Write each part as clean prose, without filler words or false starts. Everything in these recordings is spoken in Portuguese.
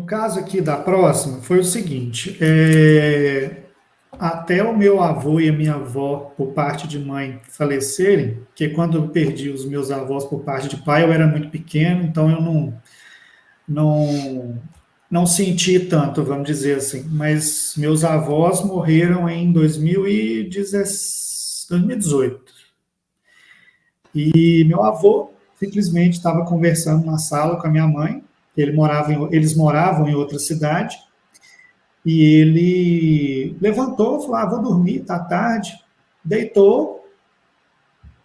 caso aqui da próxima foi o seguinte: até o meu avô e a minha avó, por parte de mãe, falecerem, porque quando eu perdi os meus avós por parte de pai, eu era muito pequeno, então eu não, não senti tanto, vamos dizer assim. Mas meus avós morreram em 2018. E meu avô simplesmente estava conversando na sala com a minha mãe. Eles moravam em outra cidade. E ele levantou, falou: vou dormir, tá tarde. Deitou,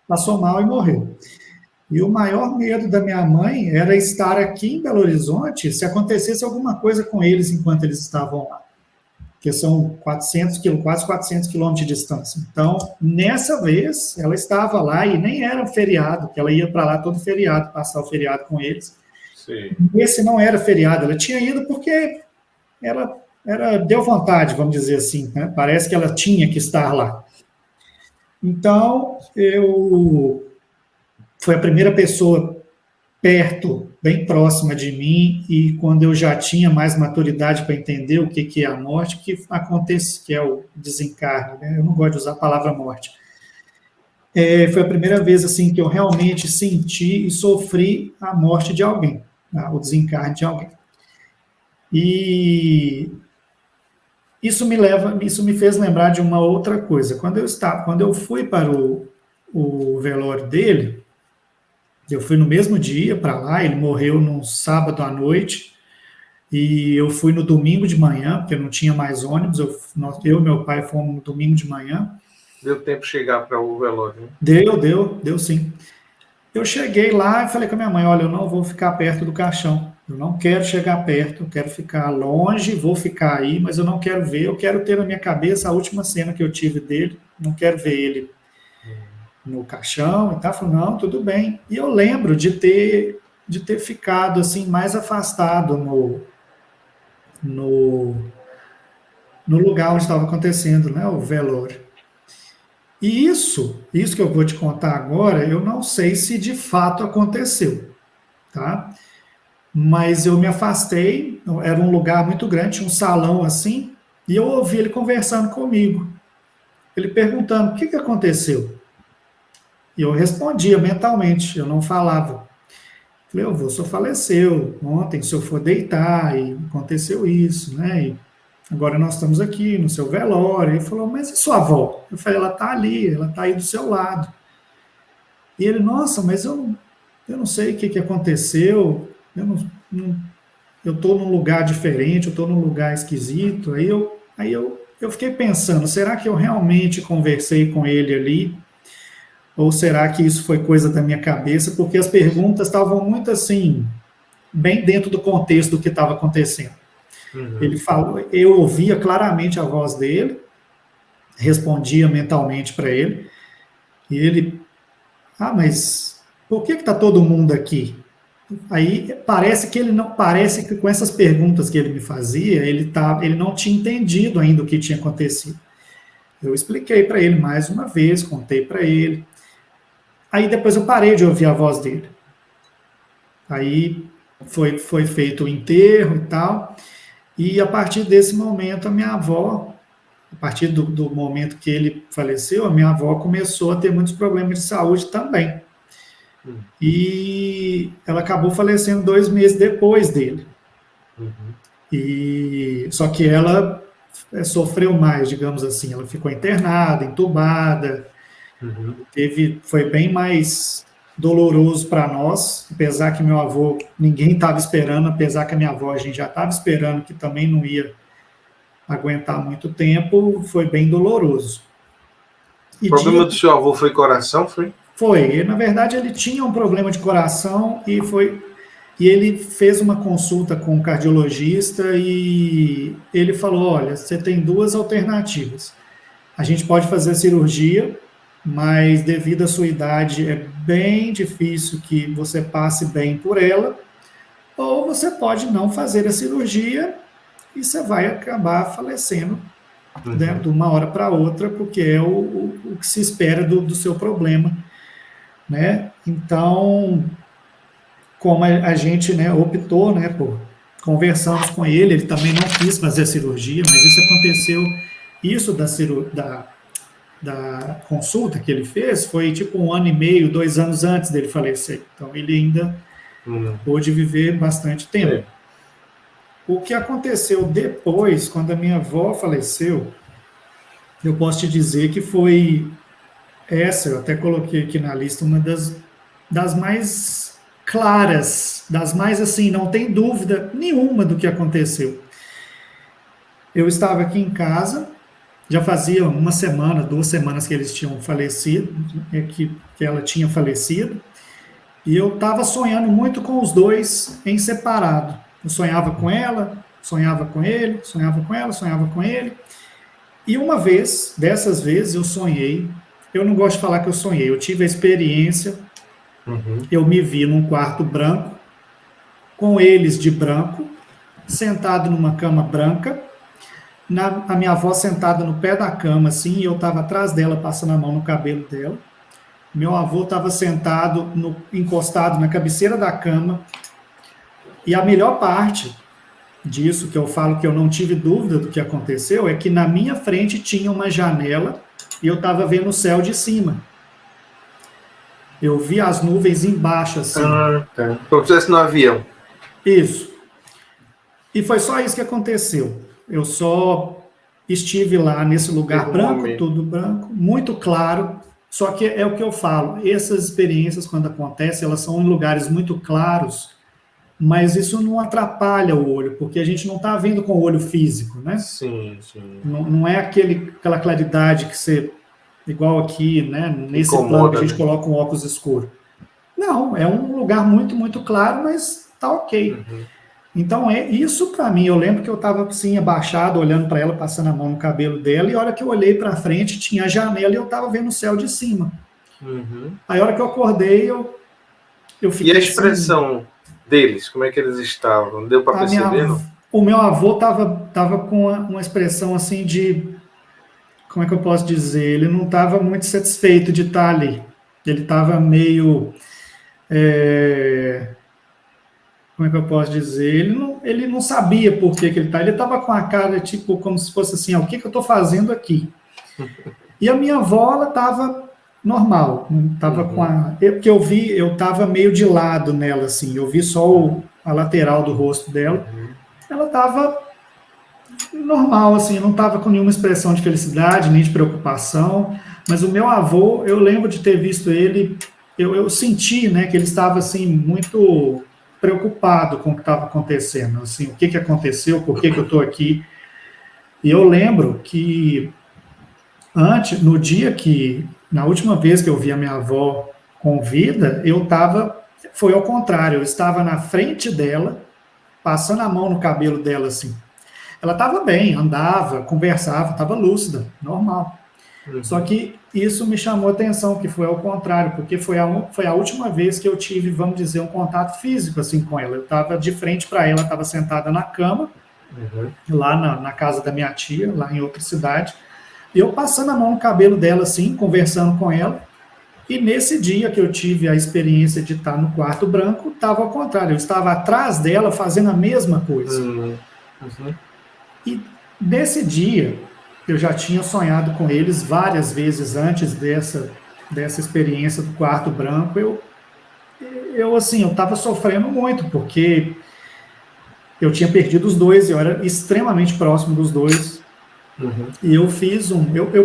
passou mal e morreu. E o maior medo da minha mãe era estar aqui em Belo Horizonte se acontecesse alguma coisa com eles enquanto eles estavam lá, porque são 400 quase 400 quilômetros de distância. Então, nessa vez, ela estava lá e nem era um feriado, que ela ia para lá todo feriado, passar o feriado com eles. Sim. Esse não era feriado, ela tinha ido porque deu vontade, vamos dizer assim, né? Parece que ela tinha que estar lá. Então, foi a primeira pessoa perto, bem próxima de mim, e quando eu já tinha mais maturidade para entender o que é a morte, que acontece, que é o desencarne, né? Eu não gosto de usar a palavra morte. Foi a primeira vez assim que eu realmente senti e sofri a morte de alguém, tá? O desencarne de alguém. E isso me fez lembrar de uma outra coisa. Quando eu fui para o velório dele, eu fui no mesmo dia para lá. Ele morreu no sábado à noite e eu fui no domingo de manhã, porque não tinha mais ônibus. Eu e meu pai fomos no domingo de manhã. Deu tempo de chegar para o velório, né? Deu sim. Eu cheguei lá e falei com a minha mãe: olha, eu não vou ficar perto do caixão. Eu não quero chegar perto, eu quero ficar longe, vou ficar aí, mas eu não quero ver, eu quero ter na minha cabeça a última cena que eu tive dele, não quero ver ele no caixão e tal. Falei: não, tudo bem. E eu lembro de ter ficado assim mais afastado no lugar onde estava acontecendo, né, o velório. E isso que eu vou te contar agora, eu não sei se de fato aconteceu, tá? Mas eu me afastei, era um lugar muito grande, tinha um salão assim, e eu ouvi ele conversando comigo. Ele perguntando: o que aconteceu? E eu respondia mentalmente, eu não falava. Falei: o senhor faleceu ontem, o senhor foi deitar e aconteceu isso, né? E agora nós estamos aqui no seu velório. Ele falou: mas e sua avó? Eu falei: ela está ali, ela está aí do seu lado. E ele: nossa, mas eu não sei o que aconteceu, eu estou num lugar diferente, eu estou num lugar esquisito. Aí eu fiquei pensando: será que eu realmente conversei com ele ali? Ou será que isso foi coisa da minha cabeça? Porque as perguntas estavam muito assim, bem dentro do contexto do que estava acontecendo. Uhum. Ele falou, eu ouvia claramente a voz dele, respondia mentalmente para ele, e ele: mas por que está todo mundo aqui? Aí parece que com essas perguntas que ele me fazia, ele não tinha entendido ainda o que tinha acontecido. Eu expliquei para ele mais uma vez, contei para ele. Aí depois eu parei de ouvir a voz dele. Aí foi feito o enterro e tal, e a partir desse momento a minha avó, a partir do momento que ele faleceu, a minha avó começou a ter muitos problemas de saúde também. E ela acabou falecendo 2 meses depois dele. E só que ela sofreu mais, digamos assim. Ela ficou internada, entubada. Foi bem mais doloroso para nós, apesar que meu avô, ninguém estava esperando, apesar que a minha avó, a gente já estava esperando que também não ia aguentar muito tempo, foi bem doloroso. O problema do seu avô foi coração, foi? Foi. Na verdade, ele tinha um problema de coração e ele fez uma consulta com um cardiologista e ele falou: olha, você tem 2 alternativas. A gente pode fazer cirurgia, mas devido à sua idade é bem difícil que você passe bem por ela, ou você pode não fazer a cirurgia e você vai acabar falecendo, né, de uma hora para outra, porque é o que se espera do seu problema, né? Então, como a gente, né, optou, né, por conversamos com ele, ele também não quis fazer a cirurgia, mas isso aconteceu, isso da consulta que ele fez foi tipo 1 ano e meio, 2 anos antes dele falecer. Então ele ainda pôde viver bastante tempo. O que aconteceu depois, quando a minha avó faleceu, eu posso te dizer que foi essa, eu até coloquei aqui na lista, uma das mais claras, das mais assim, não tem dúvida nenhuma do que aconteceu. Eu estava aqui em casa, já fazia 1 semana, 2 semanas que eles tinham falecido, que ela tinha falecido, e eu estava sonhando muito com os dois em separado. Eu sonhava com ela, sonhava com ele, sonhava com ela, sonhava com ele. E uma vez, dessas vezes, eu sonhei. Eu não gosto de falar que eu sonhei, eu tive a experiência. Eu me vi num quarto branco, com eles de branco, sentado numa cama branca, a minha avó sentada no pé da cama, assim, e eu estava atrás dela, passando a mão no cabelo dela. Meu avô estava sentado, encostado na cabeceira da cama. E a melhor parte disso, que eu falo que eu não tive dúvida do que aconteceu, é que na minha frente tinha uma janela e eu estava vendo o céu de cima. Eu vi as nuvens embaixo, assim. Tá. Como se estivesse no avião. Isso. E foi só isso que aconteceu. Eu só estive lá nesse lugar branco, tudo branco, muito claro. Só que é o que eu falo, essas experiências, quando acontecem, elas são em lugares muito claros, mas isso não atrapalha o olho, porque a gente não está vendo com o olho físico, né? Sim, sim. Não é aquela claridade que você, igual aqui, né? Nesse plano que a gente coloca um óculos escuro. Não, é um lugar muito, muito claro, mas tá ok. Então, isso para mim, eu lembro que eu estava assim, abaixado, olhando para ela, passando a mão no cabelo dela, e a hora que eu olhei para frente, tinha a janela e eu estava vendo o céu de cima. Aí a hora que eu acordei, eu fiquei. E a expressão deles, como é que eles estavam? Deu para perceber? O meu avô estava com uma expressão assim de, como é que eu posso dizer? Ele não estava muito satisfeito de estar ali. Ele estava meio... como é que eu posso dizer? Ele não sabia por que ele estava. Ele estava com a cara, tipo, como se fosse assim, o que eu estou fazendo aqui? E a minha avó, ela estava normal. Estava com a... Porque eu estava meio de lado nela, assim. Eu vi só a lateral do rosto dela. Ela estava normal, assim. Não estava com nenhuma expressão de felicidade, nem de preocupação. Mas o meu avô, eu lembro de ter visto ele... Eu senti, né, que ele estava, assim, muito... preocupado com o que estava acontecendo, assim, o que aconteceu, por que eu estou aqui. E eu lembro que no dia que, na última vez que eu vi a minha avó com vida, foi ao contrário, eu estava na frente dela, passando a mão no cabelo dela, assim. Ela estava bem, andava, conversava, estava lúcida, normal. Só que isso me chamou a atenção, que foi ao contrário, porque foi a última vez que eu tive, vamos dizer, um contato físico assim com ela. Eu estava de frente para ela, estava sentada na cama, lá na casa da minha tia, lá em outra cidade, e eu passando a mão no cabelo dela assim, conversando com ela, e nesse dia que eu tive a experiência de estar no quarto branco, estava ao contrário, eu estava atrás dela fazendo a mesma coisa. E nesse dia... eu já tinha sonhado com eles várias vezes antes dessa experiência do quarto branco. Eu estava sofrendo muito, porque eu tinha perdido os dois, eu era extremamente próximo dos dois. E eu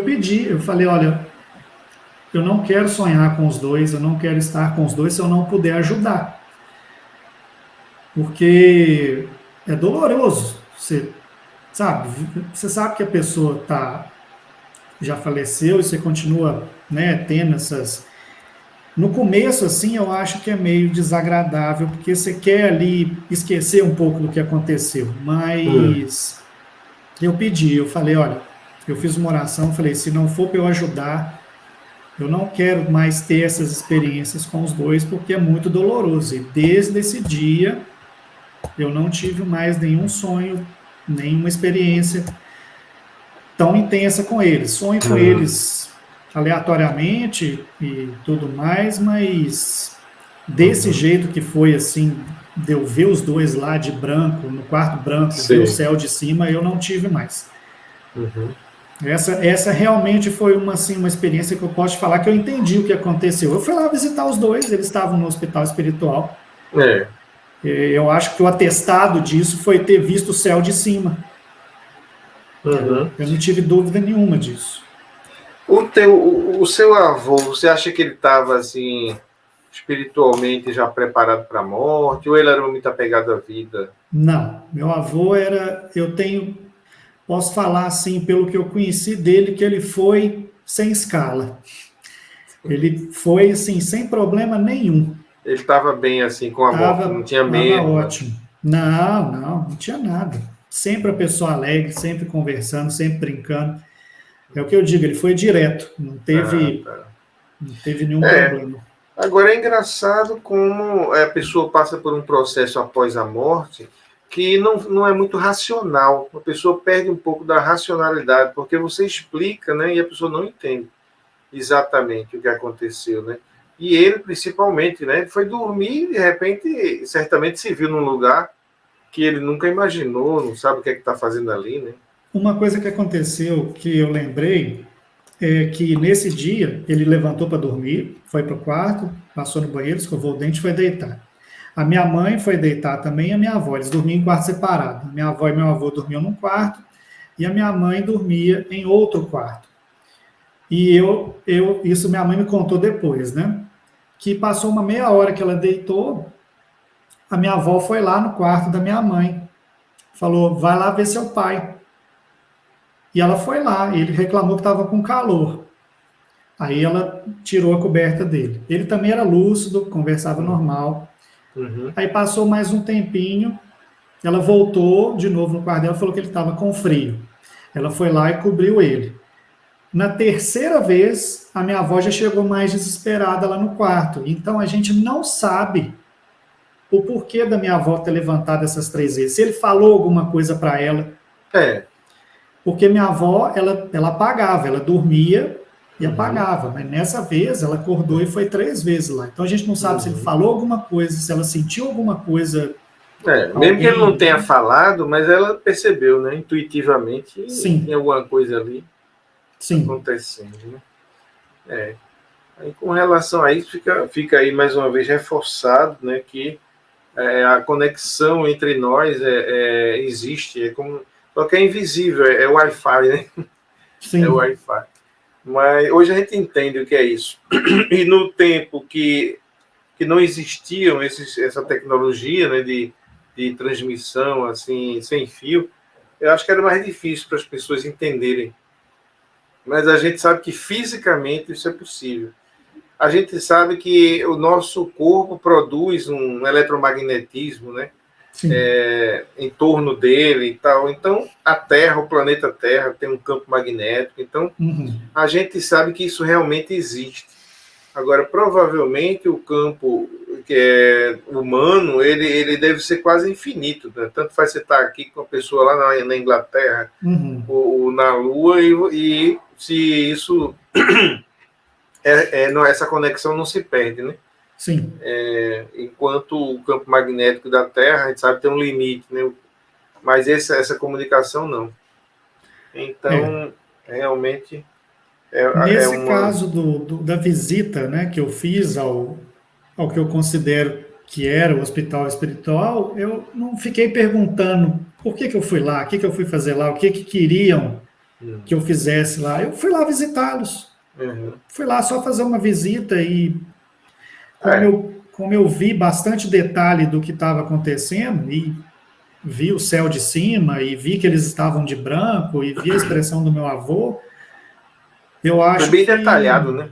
pedi, eu falei, olha, eu não quero sonhar com os dois, eu não quero estar com os dois se eu não puder ajudar. Porque é doloroso, você sabe que a pessoa já faleceu e você continua, né, tendo essas... No começo, assim, eu acho que é meio desagradável, porque você quer ali esquecer um pouco do que aconteceu, mas eu falei, olha, eu fiz uma oração, falei, se não for para eu ajudar, eu não quero mais ter essas experiências com os dois, porque é muito doloroso, e desde esse dia, eu não tive mais nenhum sonho, nenhuma experiência tão intensa com eles. Sonho com eles aleatoriamente e tudo mais, mas desse jeito que foi, assim, de eu ver os dois lá de branco, no quarto branco, ver o céu de cima, eu não tive mais. Uhum. Essa realmente foi uma experiência que eu posso te falar que eu entendi o que aconteceu. Eu fui lá visitar os dois, eles estavam no hospital espiritual. Eu acho que o atestado disso foi ter visto o céu de cima. Uhum. Eu não tive dúvida nenhuma disso. O seu avô, você acha que ele estava assim espiritualmente já preparado para a morte, ou ele era muito apegado à vida? Não, meu avô posso falar assim, pelo que eu conheci dele, que ele foi sem escala. Ele foi assim, sem problema nenhum. Ele estava bem assim com a morte, não tinha medo? Estava ótimo. Não tinha nada. Sempre a pessoa alegre, sempre conversando, sempre brincando. É o que eu digo, ele foi direto, não teve nenhum problema. Agora é engraçado como a pessoa passa por um processo após a morte que não é muito racional. A pessoa perde um pouco da racionalidade, porque você explica, né, e a pessoa não entende exatamente o que aconteceu, né? E ele, principalmente, né, ele foi dormir e, de repente, certamente se viu num lugar que ele nunca imaginou, não sabe o que é que está fazendo ali, né? Uma coisa que aconteceu, que eu lembrei, é que nesse dia ele levantou para dormir, foi para o quarto, passou no banheiro, escovou o dente e foi deitar. A minha mãe foi deitar também e a minha avó, eles dormiam em quarto separado. Minha avó e meu avô dormiam num quarto e a minha mãe dormia em outro quarto. E isso minha mãe me contou depois, né? Que passou uma meia hora que ela deitou, a minha avó foi lá no quarto da minha mãe, falou, vai lá ver seu pai. E ela foi lá, ele reclamou que estava com calor. Aí ela tirou a coberta dele. Ele também era lúcido, conversava normal. Uhum. Aí passou mais um tempinho, ela voltou de novo no quarto dela e falou que ele estava com frio. Ela foi lá e cobriu ele. Na terceira vez, a minha avó já chegou mais desesperada lá no quarto. Então a gente não sabe o porquê da minha avó ter levantado essas 3 vezes. Se ele falou alguma coisa para ela. Porque minha avó, ela apagava, ela dormia e apagava. Mas nessa vez, ela acordou e foi 3 vezes lá. Então a gente não sabe se ele falou alguma coisa, se ela sentiu alguma coisa. Mesmo que ele não tenha falado, mas ela percebeu, né, intuitivamente, Sim. Tem alguma coisa ali Sim. acontecendo. Né? Aí, com relação a isso, fica aí mais uma vez reforçado, né, que a conexão entre nós existe, só que é invisível, é Wi-Fi, né? Sim. É Wi-Fi. Mas hoje a gente entende o que é isso. E no tempo que não existiam essa tecnologia, né, de transmissão assim sem fio, eu acho que era mais difícil para as pessoas entenderem. Mas a gente sabe que fisicamente isso é possível. A gente sabe que o nosso corpo produz um eletromagnetismo, né, em torno dele e tal. Então, a Terra, o planeta Terra, tem um campo magnético. Então, a gente sabe que isso realmente existe. Agora, provavelmente, o campo que é humano, ele deve ser quase infinito. Né? Tanto faz você estar aqui com a pessoa lá na Inglaterra ou na Lua, e se isso... essa conexão não se perde, né? Sim. Enquanto o campo magnético da Terra, a gente sabe que tem um limite, né? Mas essa comunicação não. Então, realmente... Nesse caso da visita, né, que eu fiz ao que eu considero que era o hospital espiritual, eu não fiquei perguntando por que eu fui lá, o que eu fui fazer lá, o que queriam que eu fizesse lá. Eu fui lá visitá-los. Fui lá só fazer uma visita e como eu vi bastante detalhe do que estava acontecendo e vi o céu de cima e vi que eles estavam de branco e vi a expressão do meu avô, eu acho foi bem detalhado, né?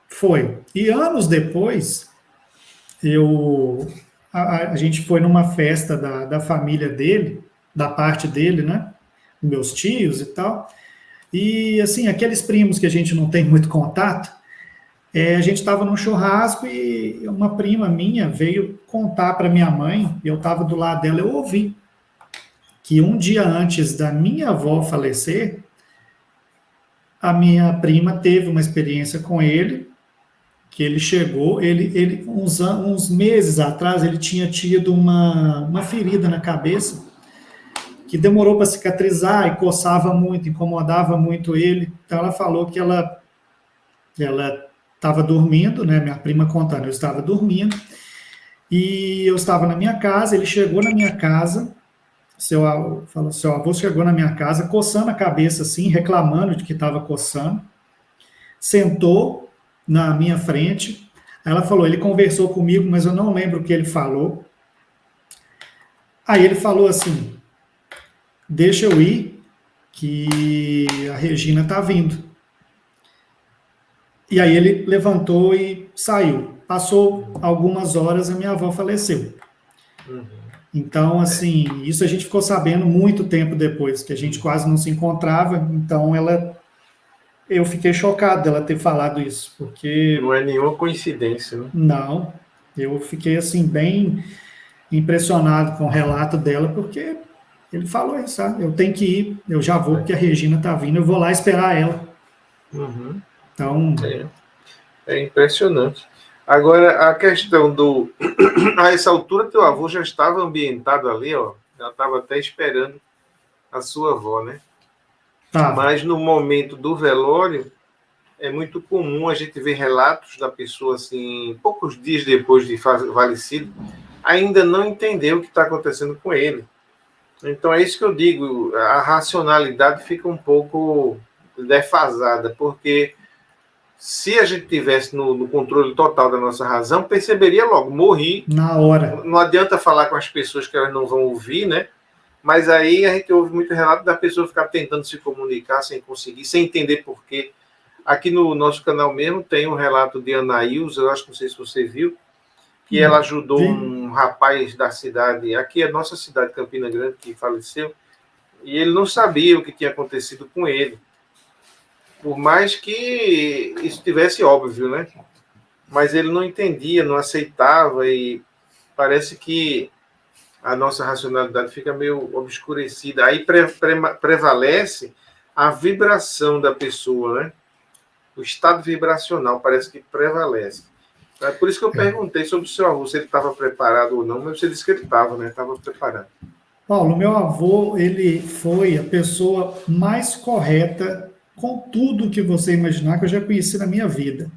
Foi. E anos depois, a gente foi numa festa da família dele, da parte dele, né? Meus tios e tal. E, assim, aqueles primos que a gente não tem muito contato, a gente estava num churrasco e uma prima minha veio contar para minha mãe, eu estava do lado dela, eu ouvi que um dia antes da minha avó falecer, a minha prima teve uma experiência com ele que ele chegou, uns meses atrás, ele tinha tido uma ferida na cabeça, que demorou para cicatrizar e coçava muito, incomodava muito ele. Então ela falou que ela estava dormindo, né? Minha prima contando, eu estava dormindo, e eu estava na minha casa, ele chegou na minha casa, seu avô chegou na minha casa, coçando a cabeça assim, reclamando de que estava coçando, sentou na minha frente. Aí ela falou, ele conversou comigo, mas eu não lembro o que ele falou. Aí ele falou assim, deixa eu ir, que a Regina está vindo. E aí ele levantou e saiu. Passou algumas horas, a minha avó faleceu. Então, assim, isso a gente ficou sabendo muito tempo depois, que a gente quase não se encontrava. Então, eu fiquei chocado dela ter falado isso, porque... Não é nenhuma coincidência, né? Não, eu fiquei, assim, bem impressionado com o relato dela, porque ele falou isso, sabe? Eu tenho que ir, eu já vou, porque a Regina está vindo, eu vou lá esperar ela. Então... É impressionante. Agora, a questão do... A essa altura, teu avô já estava ambientado ali, ó. Já estava até esperando a sua avó, né? Tá. Mas no momento do velório, é muito comum a gente ver relatos da pessoa, assim, poucos dias depois de falecido, ainda não entender o que está acontecendo com ele. Então, é isso que eu digo. A racionalidade fica um pouco defasada, porque... Se a gente tivesse no controle total da nossa razão, perceberia logo, morri. Na hora. Não adianta falar com as pessoas que elas não vão ouvir, né? Mas aí a gente ouve muito relato da pessoa ficar tentando se comunicar sem conseguir, sem entender por quê. Aqui no nosso canal mesmo tem um relato de Anaílza, eu acho que não sei se você viu, que ela ajudou um rapaz da cidade, aqui é a nossa cidade, Campina Grande, que faleceu, e ele não sabia o que tinha acontecido com ele. Por mais que isso tivesse óbvio, né? Mas ele não entendia, não aceitava, e parece que a nossa racionalidade fica meio obscurecida. Aí prevalece a vibração da pessoa, né? O estado vibracional parece que prevalece. É por isso que eu perguntei sobre o seu avô, se ele estava preparado ou não, mas você disse que ele estava, né? Estava preparado. Paulo, meu avô, ele foi a pessoa mais correta com tudo que você imaginar que eu já conheci na minha vida.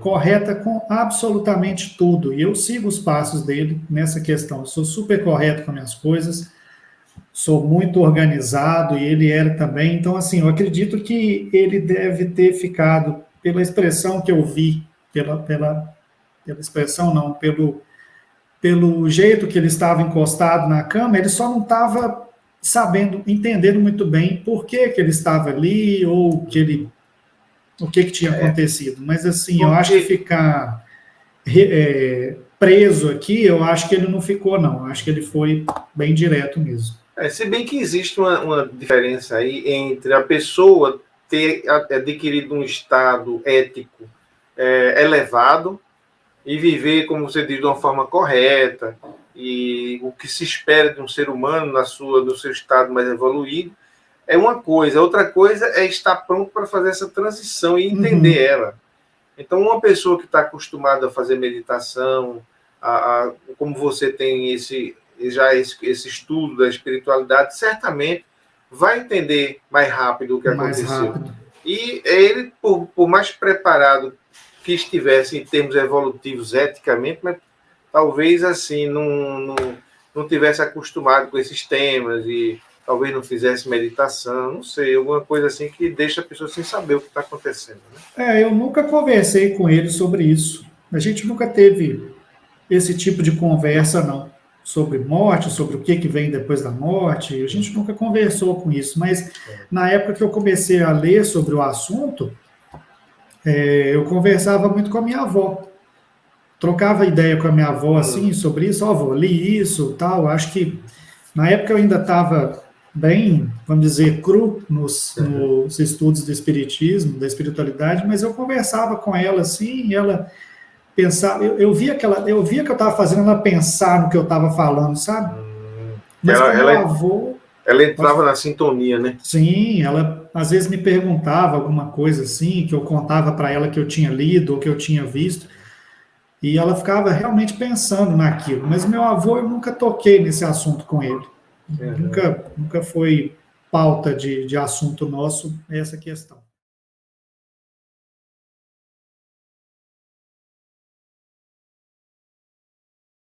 Correta com absolutamente tudo. E eu sigo os passos dele nessa questão. Eu sou super correto com minhas coisas, sou muito organizado, e ele era também. Então, assim, eu acredito que ele deve ter ficado, pela expressão que eu vi, pela expressão não, pelo jeito que ele estava encostado na cama, ele só não estava entendendo muito bem por que ele estava ali, ou o que tinha acontecido. Mas, assim, eu acho que ficar preso aqui, eu acho que ele não ficou, não. Eu acho que ele foi bem direto mesmo. Se bem que existe uma diferença aí entre a pessoa ter adquirido um estado ético elevado e viver, como você diz, de uma forma correta, e o que se espera de um ser humano no seu estado mais evoluído, é uma coisa. Outra coisa é estar pronto para fazer essa transição e entender ela. Então, uma pessoa que está acostumada a fazer meditação, como você tem esse estudo da espiritualidade, certamente vai entender mais rápido o que aconteceu. E ele, por mais preparado que estivesse em termos evolutivos, eticamente, mas talvez assim não tivesse acostumado com esses temas e talvez não fizesse meditação, não sei, alguma coisa assim que deixa a pessoa sem saber o que está acontecendo. Né? Eu nunca conversei com ele sobre isso. A gente nunca teve esse tipo de conversa, não. Sobre morte, sobre o que vem depois da morte. A gente nunca conversou com isso, mas na época que eu comecei a ler sobre o assunto, eu conversava muito com a minha avó. Trocava ideia com a minha avó, assim, sobre isso. Avó, li isso, tal. Acho que na época eu ainda estava bem, vamos dizer, cru nos estudos do espiritismo, da espiritualidade, mas eu conversava com ela, assim, e ela pensava, eu via que eu estava fazendo ela pensar no que eu estava falando, sabe? Mas com meu avô, Ela entrava na sintonia, né? Sim, ela às vezes me perguntava alguma coisa assim, que eu contava para ela que eu tinha lido ou que eu tinha visto, e ela ficava realmente pensando naquilo. Mas meu avô, eu nunca toquei nesse assunto com ele. Uhum. Nunca foi pauta de assunto nosso essa questão.